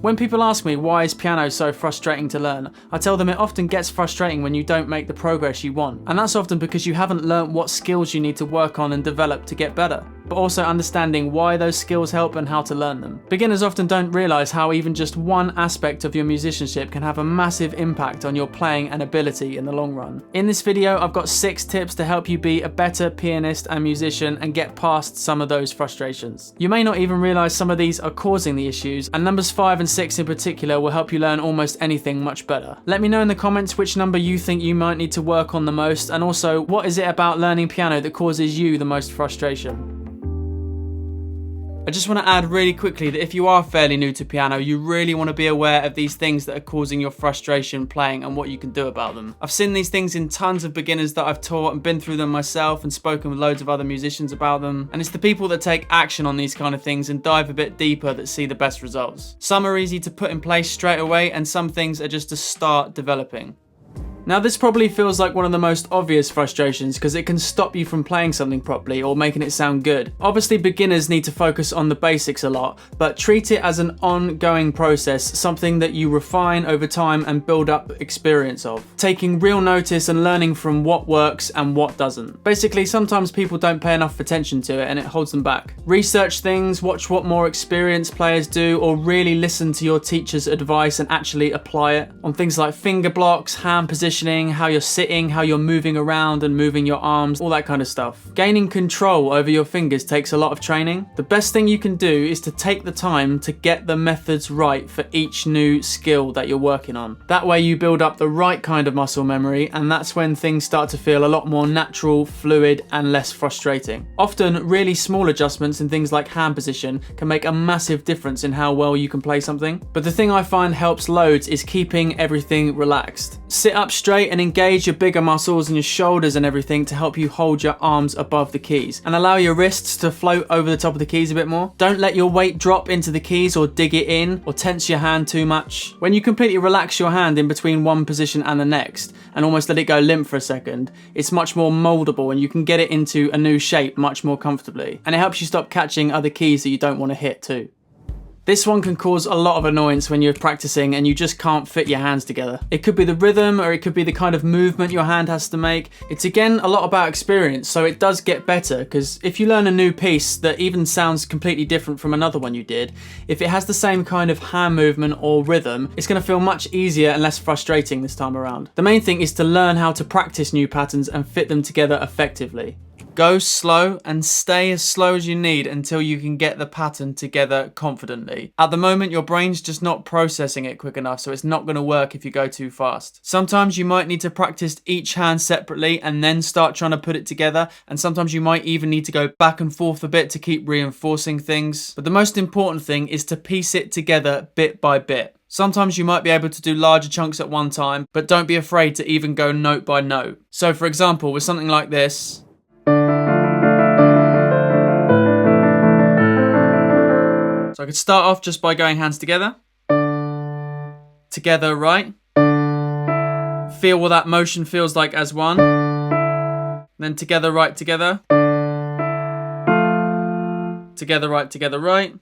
When people ask me why is piano so frustrating to learn, I tell them it often gets frustrating when you don't make the progress you want. And that's often because you haven't learnt what skills you need to work on and develop to get better, but also understanding why those skills help and how to learn them. Beginners often don't realise how even just one aspect of your musicianship can have a massive impact on your playing and ability in the long run. In this video, I've got 6 tips to help you be a better pianist and musician and get past some of those frustrations. You may not even realise some of these are causing the issues, and numbers 5 and 6 in particular will help you learn almost anything much better. Let me know in the comments which number you think you might need to work on the most, and also what is it about learning piano that causes you the most frustration. I just want to add really quickly that if you are fairly new to piano, you really want to be aware of these things that are causing your frustration playing and what you can do about them. I've seen these things in tons of beginners that I've taught and been through them myself and spoken with loads of other musicians about them. And it's the people that take action on these kind of things and dive a bit deeper that see the best results. Some are easy to put in place straight away, and some things are just to start developing. Now, this probably feels like one of the most obvious frustrations because it can stop you from playing something properly or making it sound good. Obviously, beginners need to focus on the basics a lot, but treat it as an ongoing process, something that you refine over time and build up experience of, taking real notice and learning from what works and what doesn't. Basically, sometimes people don't pay enough attention to it and it holds them back. Research things, watch what more experienced players do, or really listen to your teacher's advice and actually apply it on things like finger blocks, hand position, how you're sitting, how you're moving around and moving your arms, all that kind of stuff. Gaining control over your fingers takes a lot of training. The best thing you can do is to take the time to get the methods right for each new skill that you're working on. That way you build up the right kind of muscle memory, and that's when things start to feel a lot more natural, fluid, and less frustrating. Often, really small adjustments in things like hand position can make a massive difference in how well you can play something. But the thing I find helps loads is keeping everything relaxed. Sit up straight and engage your bigger muscles and your shoulders and everything to help you hold your arms above the keys, and allow your wrists to float over the top of the keys a bit more. Don't let your weight drop into the keys or dig it in or tense your hand too much. When you completely relax your hand in between one position and the next and almost let it go limp for a second, it's much more moldable and you can get it into a new shape much more comfortably, and it helps you stop catching other keys that you don't want to hit too. This one can cause a lot of annoyance when you're practicing and you just can't fit your hands together. It could be the rhythm, or it could be the kind of movement your hand has to make. It's again a lot about experience, so it does get better, because if you learn a new piece that even sounds completely different from another one you did, if it has the same kind of hand movement or rhythm, it's going to feel much easier and less frustrating this time around. The main thing is to learn how to practice new patterns and fit them together effectively. Go slow and stay as slow as you need until you can get the pattern together confidently. At the moment, your brain's just not processing it quick enough, so it's not going to work if you go too fast. Sometimes you might need to practice each hand separately and then start trying to put it together, and sometimes you might even need to go back and forth a bit to keep reinforcing things. But the most important thing is to piece it together bit by bit. Sometimes you might be able to do larger chunks at one time, but don't be afraid to even go note by note. So for example, with something like this, so I could start off just by going hands together, right? Feel what that motion feels like as one, then together, right, together, right,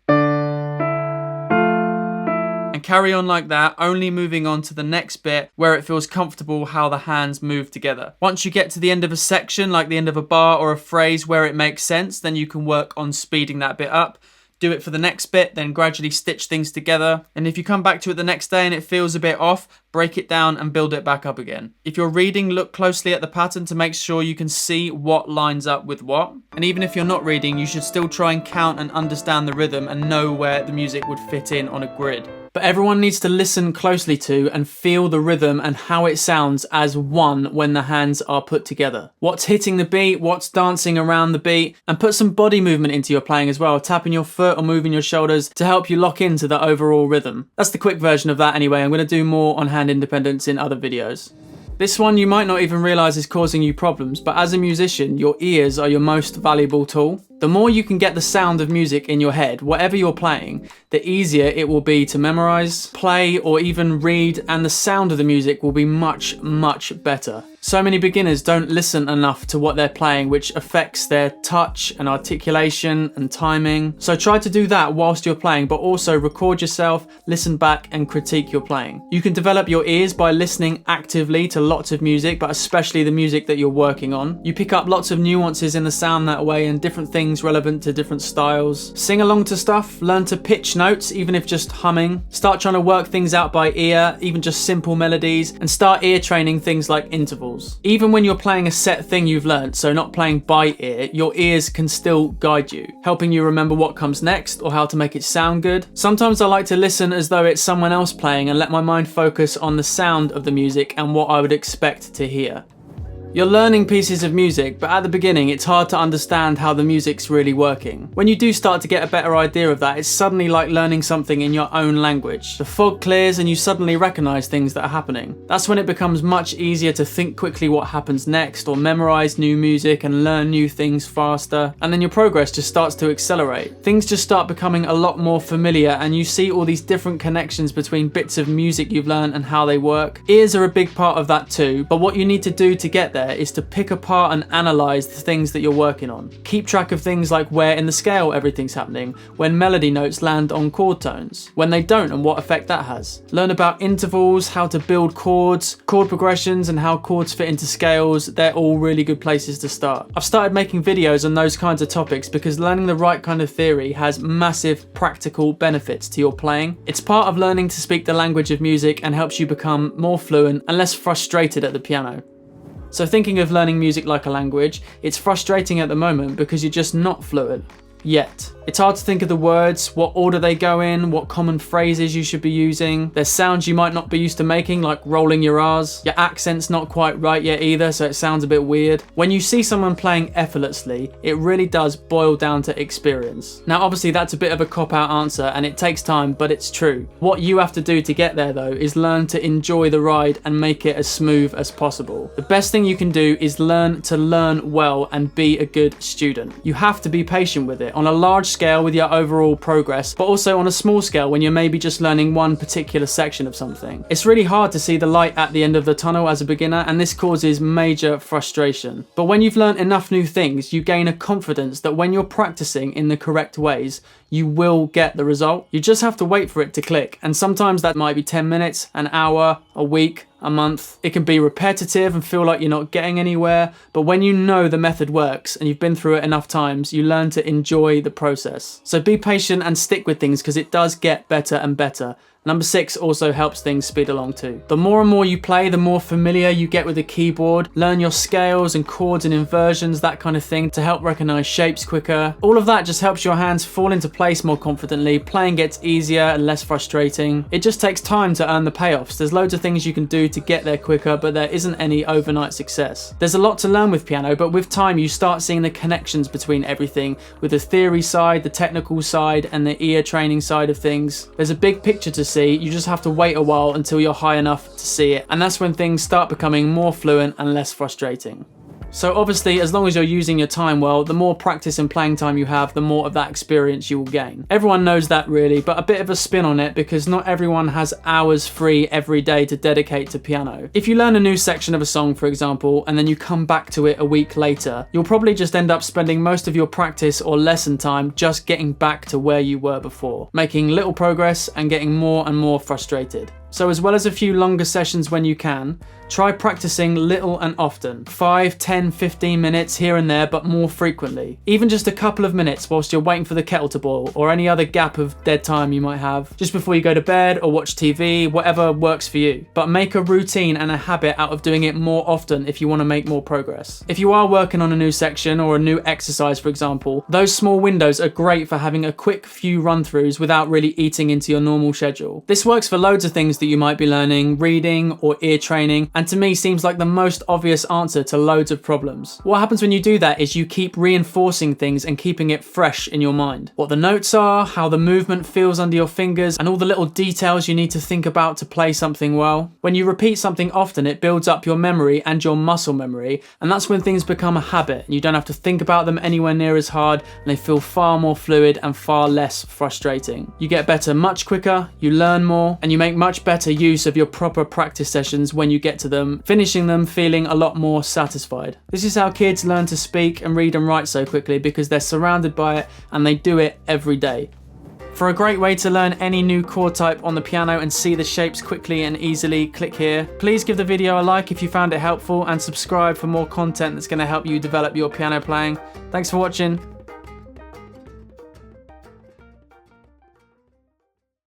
and carry on like that, only moving on to the next bit where it feels comfortable how the hands move together. Once you get to the end of a section, like the end of a bar or a phrase where it makes sense, then you can work on speeding that bit up. Do it for the next bit, then gradually stitch things together. And if you come back to it the next day and it feels a bit off, break it down and build it back up again. If you're reading, look closely at the pattern to make sure you can see what lines up with what. And even if you're not reading, you should still try and count and understand the rhythm and know where the music would fit in on a grid. But everyone needs to listen closely to and feel the rhythm and how it sounds as one when the hands are put together. What's hitting the beat, what's dancing around the beat, and put some body movement into your playing as well, tapping your foot or moving your shoulders to help you lock into the overall rhythm. That's the quick version of that anyway. I'm going to do more on hand independence in other videos. This one you might not even realise is causing you problems, but as a musician, your ears are your most valuable tool. The more you can get the sound of music in your head, whatever you're playing, the easier it will be to memorize, play, or even read, and the sound of the music will be much, much better. So many beginners don't listen enough to what they're playing, which affects their touch and articulation and timing. So try to do that whilst you're playing, but also record yourself, listen back, and critique your playing. You can develop your ears by listening actively to lots of music, but especially the music that you're working on. You pick up lots of nuances in the sound that way and different things relevant to different styles. Sing along to stuff, learn to pitch notes, even if just humming. Start trying to work things out by ear, even just simple melodies, and start ear training things like intervals. Even when you're playing a set thing you've learnt, so not playing by ear, your ears can still guide you, helping you remember what comes next or how to make it sound good. Sometimes I like to listen as though it's someone else playing and let my mind focus on the sound of the music and what I would expect to hear. You're learning pieces of music, but at the beginning it's hard to understand how the music's really working. When you do start to get a better idea of that, it's suddenly like learning something in your own language. The fog clears and you suddenly recognise things that are happening. That's when it becomes much easier to think quickly what happens next, or memorise new music and learn new things faster, and then your progress just starts to accelerate. Things just start becoming a lot more familiar and you see all these different connections between bits of music you've learned and how they work. Ears are a big part of that too, but what you need to do to get there is to pick apart and analyze the things that you're working on. Keep track of things like where in the scale everything's happening, when melody notes land on chord tones, when they don't and what effect that has. Learn about intervals, how to build chords, chord progressions, and how chords fit into scales. They're all really good places to start. I've started making videos on those kinds of topics because learning the right kind of theory has massive practical benefits to your playing. It's part of learning to speak the language of music and helps you become more fluent and less frustrated at the piano. So thinking of learning music like a language, it's frustrating at the moment because you're just not fluent yet. It's hard to think of the words, what order they go in, what common phrases you should be using. There's sounds you might not be used to making, like rolling your R's. Your accent's not quite right yet either, so it sounds a bit weird. When you see someone playing effortlessly, it really does boil down to experience. Now obviously that's a bit of a cop-out answer and it takes time, but it's true. What you have to do to get there though is learn to enjoy the ride and make it as smooth as possible. The best thing you can do is learn to learn well and be a good student. You have to be patient with it on a large scale with your overall progress, but also on a small scale when you're maybe just learning one particular section of something. It's really hard to see the light at the end of the tunnel as a beginner, and this causes major frustration. But when you've learned enough new things, you gain a confidence that when you're practicing in the correct ways, you will get the result. You just have to wait for it to click, and sometimes that might be 10 minutes, an hour, a week, a month. It can be repetitive and feel like you're not getting anywhere, but when you know the method works and you've been through it enough times, you learn to enjoy the process. So be patient and stick with things because it does get better and better. Number 6 also helps things speed along too. The more and more you play, the more familiar you get with the keyboard. Learn your scales and chords and inversions, that kind of thing, to help recognize shapes quicker. All of that just helps your hands fall into place more confidently. Playing gets easier and less frustrating. It just takes time to earn the payoffs. There's loads of things you can do to get there quicker, but there isn't any overnight success. There's a lot to learn with piano, but with time you start seeing the connections between everything, with the theory side, the technical side, and the ear training side of things. There's a big picture to see. You just have to wait a while until you're high enough to see it, and that's when things start becoming more fluent and less frustrating. So obviously, as long as you're using your time well, the more practice and playing time you have, the more of that experience you will gain. Everyone knows that really, but a bit of a spin on it because not everyone has hours free every day to dedicate to piano. If you learn a new section of a song, for example, and then you come back to it a week later, you'll probably just end up spending most of your practice or lesson time just getting back to where you were before, making little progress and getting more and more frustrated. So as well as a few longer sessions when you can, try practicing little and often. 5, 10, 15 minutes here and there, but more frequently. Even just a couple of minutes whilst you're waiting for the kettle to boil, or any other gap of dead time you might have, just before you go to bed or watch TV, whatever works for you. But make a routine and a habit out of doing it more often if you want to make more progress. If you are working on a new section or a new exercise, for example, those small windows are great for having a quick few run-throughs without really eating into your normal schedule. This works for loads of things that you might be learning, reading or ear training, and to me seems like the most obvious answer to loads of problems. What happens when you do that is you keep reinforcing things and keeping it fresh in your mind. What the notes are, how the movement feels under your fingers, and all the little details you need to think about to play something well. When you repeat something often, it builds up your memory and your muscle memory, and that's when things become a habit and you don't have to think about them anywhere near as hard, and they feel far more fluid and far less frustrating. You get better much quicker, you learn more, and you make much better use of your proper practice sessions when you get to them, finishing them feeling a lot more satisfied. This is how kids learn to speak and read and write so quickly, because they're surrounded by it and they do it every day. For a great way to learn any new chord type on the piano and see the shapes quickly and easily, click here. Please give the video a like if you found it helpful, and subscribe for more content that's going to help you develop your piano playing. Thanks for watching.